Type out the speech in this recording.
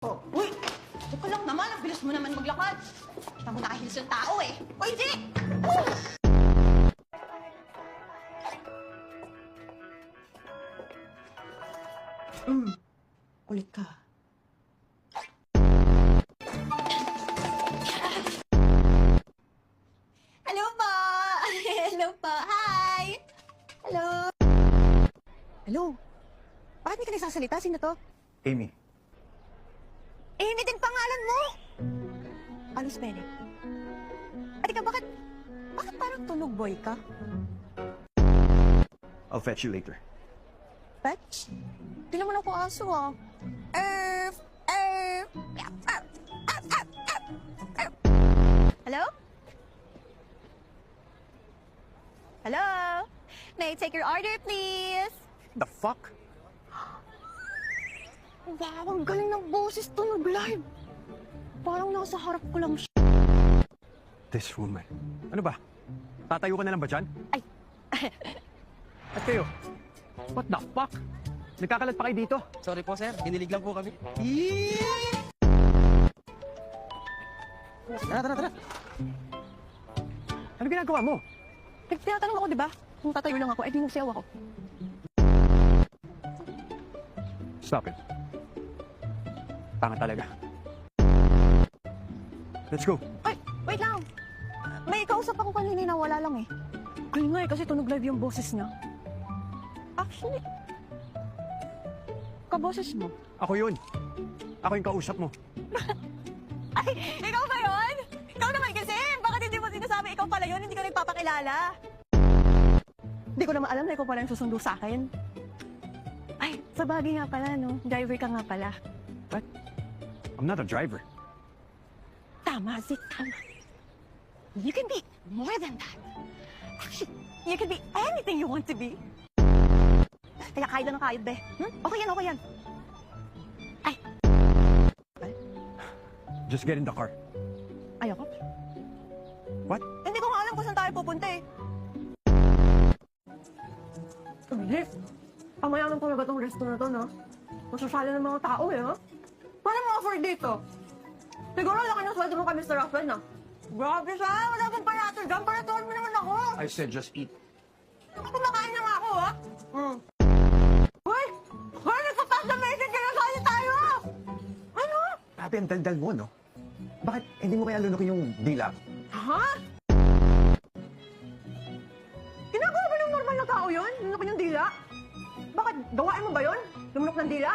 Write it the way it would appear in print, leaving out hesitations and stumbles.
Oh, uy! Teka lang naman, ang bilis mo naman maglakad. Kita mo nakahils yung tao eh. Uy, Jake! Kulit ka. Hello po! Hello po! Hi! Hello! Hello? Bakit hindi ka nagsasalita? Sino to? Amy, Amy din pangalan mo! Ano spelling? At ikaw, bakit parang tunog boy ka? I'll fetch you later. Fetch? Di naman ako aso ah. Hello? Hello? May I take your order, please? The fuck? Wow, ang galing ng boses tunog live. Parang nasa harap ko lang siya. This woman. Ano ba? Tatayo ka na lang ba dyan? Ay. At kayo? What the fuck? Nagkakalat pa kayo dito? Sorry po, sir. Hinilig lang po kami. Tara. Ano ginagawa mo? Tinatanong ako, di ba? Kung tatayo lang ako, eh di nagsayaw ako. Stop it. Tanga talaga. Let's go. Ay, wait lang. May kausap ako kanina na wala lang eh. Kaya nga eh, kasi tunog live yung boses niya. Actually, kaboses mo. Ako yun. Ako yung kausap mo. Ay, ikaw ba yun? Ikaw naman kasi. Bakit hindi mo sinasabi ikaw pala yun? Hindi ka nagpapakilala. Hindi ko naman alam na ikaw pala yung susundo sa akin. Ay, sa bagay nga pala, no? Driver ka nga pala. What? I'm not a driver. Tama, Zik, tama. You can be more than that. Actually, you can be anything you want to be. Kaya kahit lang kahit, be. Okay yan. Ay. Just get in the car. Ayoko. What? Hindi ko nga alam kung saan tayo pupunta eh. Jeff, pamayaman talaga tong resto na to, no? Masasala ng mga tao eh, ha? Paano mo offer dito? Siguro laki ng sweldo mo kay Mr. Rafael, na? Grabe siya! Wala bang parato dyan? Paratuhan mo naman ako! I said just eat. Kumakain na nga ako, ha? Hoy! Hoy! Nagpapas na message kayo! Sali tayo! Ano? Ate, ang daldal mo, no? Bakit hindi mo kaya lunukin yung dila? Ha? Ginagawa ba ng normal na tao yun? Lumunok yung dila? Bakit? Gawain mo ba yun? Lumunok ng dila?